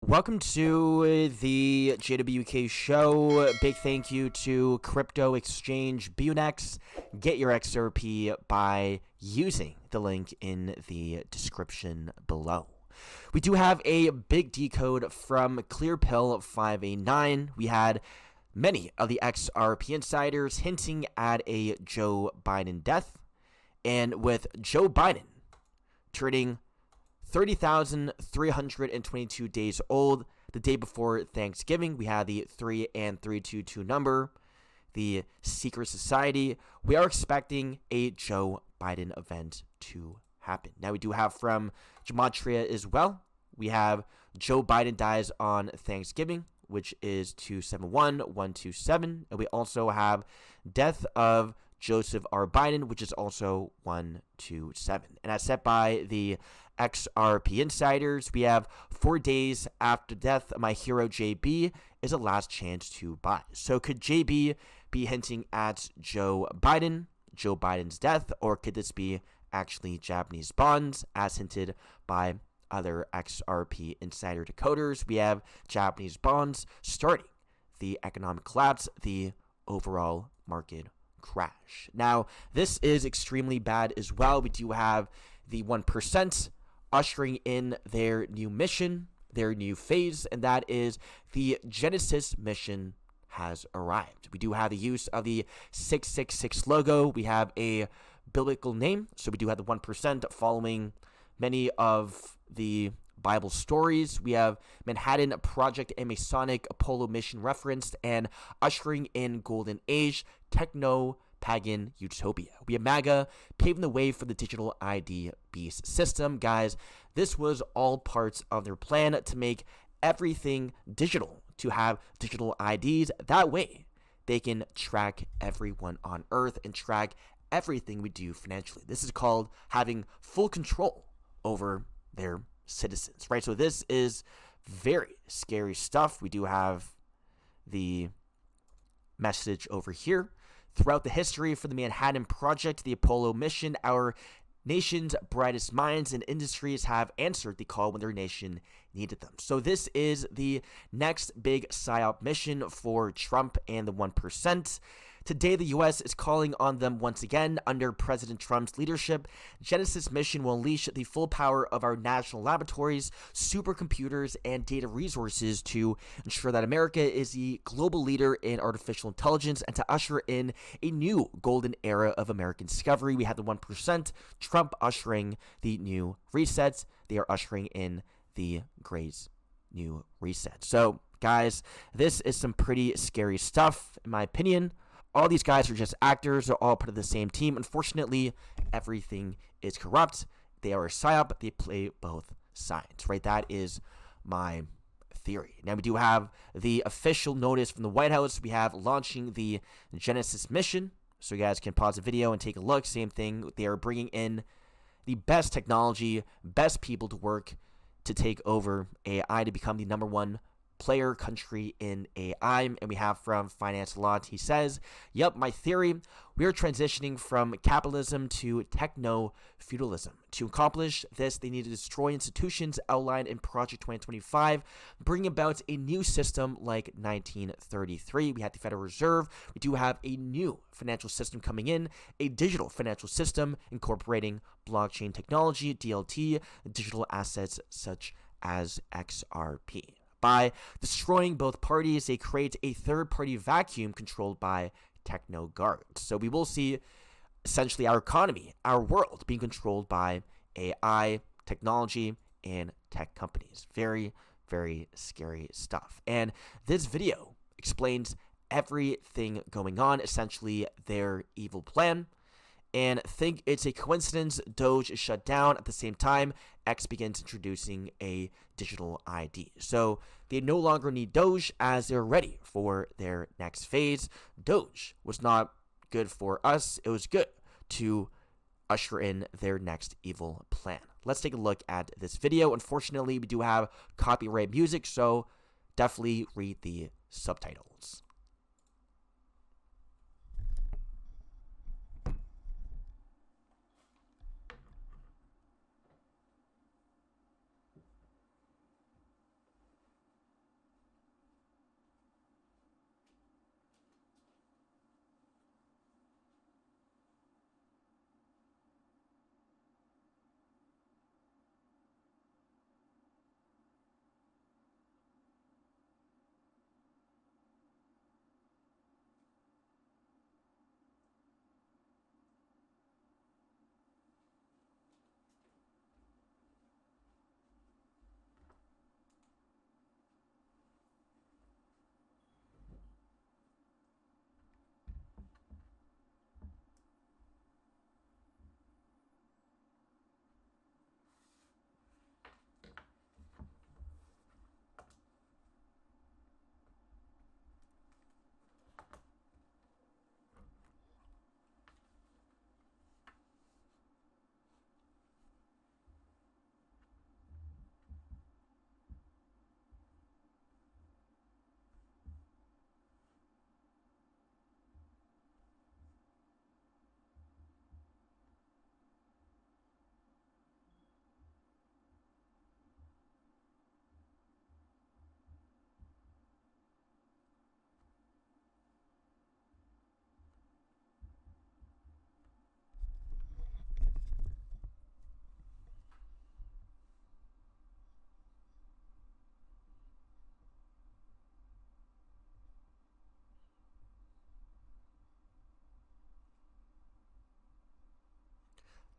Welcome to the JWK show. Big thank you to crypto exchange BITUNIX. Get your XRP by using the link in the description below. We do have a big decode from Clearpill 589. We had many of the XRP insiders hinting at a Joe Biden death. And with Joe Biden turning 30,322 days old the day before Thanksgiving, we had the 3 and 322 number, the secret society. We are expecting a Joe Biden event to happen. Now, we do have from Gematria as well. We have Joe Biden dies on Thanksgiving, which is 271127. And we also have death of Joseph R. Biden, which is also 127. And as set by the XRP insiders, we have 4 days after death, my hero JB is a last chance to buy. So could JB be hinting at Joe Biden's death, or could this be actually Japanese bonds, as hinted by other XRP insider decoders? We have Japanese bonds starting the economic collapse, the overall market crash. Now, this is extremely bad as well. We do have the 1% ushering in their new mission, their new phase, and that is the Genesis mission has arrived. We do have the use of the 666 logo. We have a biblical name, so we do have the 1% following many of the Bible stories. We have Manhattan Project and Masonic Apollo mission referenced, and ushering in Golden Age, techno, pagan utopia. We have MAGA paving the way for the digital ID beast system. Guys, this was all parts of their plan to make everything digital, to have digital IDs. That way, they can track everyone on Earth and track everything we do financially. This is called having full control over their citizens, right? So this is very scary stuff. We do have the message over here. Throughout the history for the Manhattan Project, the Apollo mission, our nation's brightest minds and industries have answered the call when their nation needed them. So this is the next big PSYOP mission for Trump and the 1%. Today, the U.S. is calling on them once again. Under President Trump's leadership, Genesis mission will unleash the full power of our national laboratories, supercomputers, and data resources to ensure that America is the global leader in artificial intelligence and to usher in a new golden era of American discovery. We have the 1%, Trump ushering the new resets. They are ushering in the great new reset. So, guys, this is some pretty scary stuff, in my opinion. All these guys are just actors. They're all part of the same team. Unfortunately, everything is corrupt. They are a PSYOP. They play both sides, right? That is my theory. Now, we do have the official notice from the White House. We have launching the Genesis mission. So you guys can pause the video and take a look. Same thing. They are bringing in the best technology, best people to work to take over AI to become the #1 player country in AI. And we have from Finance Lot, he says, yep, my theory, we are transitioning from capitalism to techno feudalism. To accomplish this, they need to destroy institutions outlined in Project 2025, bring about a new system like 1933. We have the Federal Reserve. We do have a new financial system coming in, a digital financial system incorporating blockchain technology, DLT, digital assets such as XRP. By destroying both parties, they create a third-party vacuum controlled by techno guards. So we will see essentially our economy, our world being controlled by AI, technology, and tech companies. Very, very scary stuff. And this video explains everything going on, essentially their evil plan. And think it's a coincidence Doge is shut down. At the same time, X begins introducing a digital ID. So they no longer need Doge as they're ready for their next phase. Doge was not good for us. It was good to usher in their next evil plan. Let's take a look at this video. Unfortunately, we do have copyright music, so definitely read the subtitles.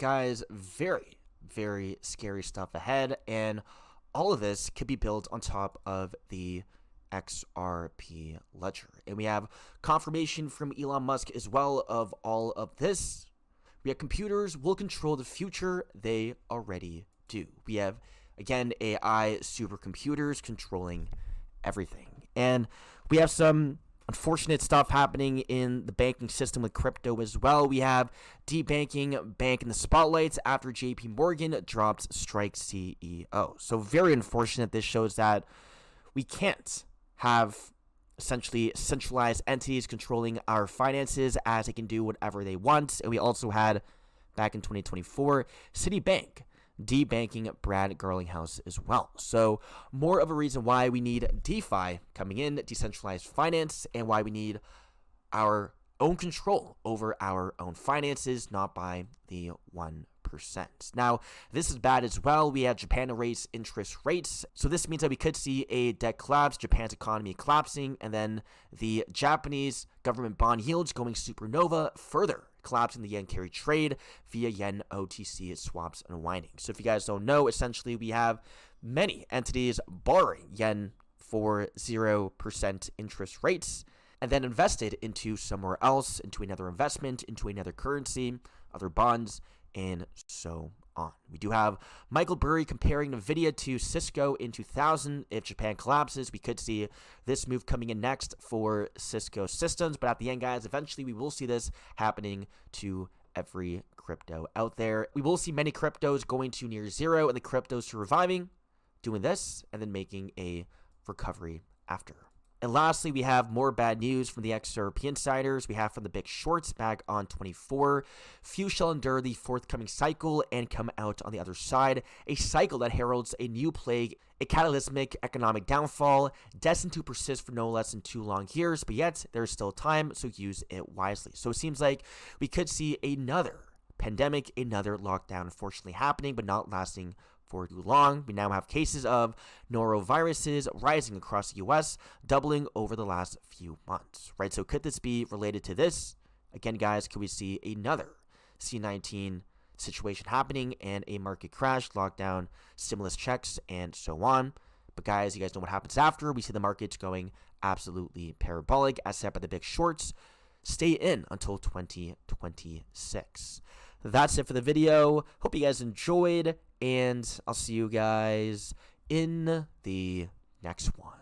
guys, very, very scary stuff ahead, and all of this could be built on top of the XRP ledger. And we have confirmation from Elon Musk as well of all of this. We have computers will control the future. They already do. We have, again, AI supercomputers controlling everything. And we have some unfortunate stuff happening in the banking system with crypto as well. We have debanking bank in the spotlights after JP Morgan dropped Strike CEO. So very unfortunate. This shows that we can't have essentially centralized entities controlling our finances as they can do whatever they want. And we also had, back in 2024, Citibank debanking Brad Garlinghouse as well. So more of a reason why we need DeFi coming in, decentralized finance, and why we need our own control over our own finances, not by the 1%. Now, this is bad as well. We had Japan to raise interest rates. So this means that we could see a debt collapse, Japan's economy collapsing, and then the Japanese government bond yields going supernova, further collapsing the yen carry trade via yen OTC swaps unwinding. So if you guys don't know, essentially we have many entities borrowing yen for 0% interest rates and then invested into somewhere else, into another investment, into another currency, other bonds, and so on. We do have Michael Burry comparing NVIDIA to Cisco in 2000. If Japan collapses, we could see this move coming in next for Cisco systems. But at the end, guys, eventually we will see this happening to every crypto out there. We will see many cryptos going to near zero and the cryptos reviving, doing this, and then making a recovery after. And lastly, we have more bad news from the XRP insiders. We have from the big shorts back on 24. Few shall endure the forthcoming cycle and come out on the other side. A cycle that heralds a new plague, a cataclysmic economic downfall, destined to persist for no less than 2 long years. But yet, there's still time, so use it wisely. So it seems like we could see another pandemic, another lockdown, unfortunately happening, but not lasting for too long. We now have cases of noroviruses rising across the U.S., doubling over the last few months, right? So could this be related to this? Again, guys, could we see another C-19 situation happening and a market crash, lockdown, stimulus checks, and so on? But guys, you guys know what happens after. We see the markets going absolutely parabolic, as set by the big shorts. Stay in until 2026. That's it for the video. Hope you guys enjoyed, and I'll see you guys in the next one.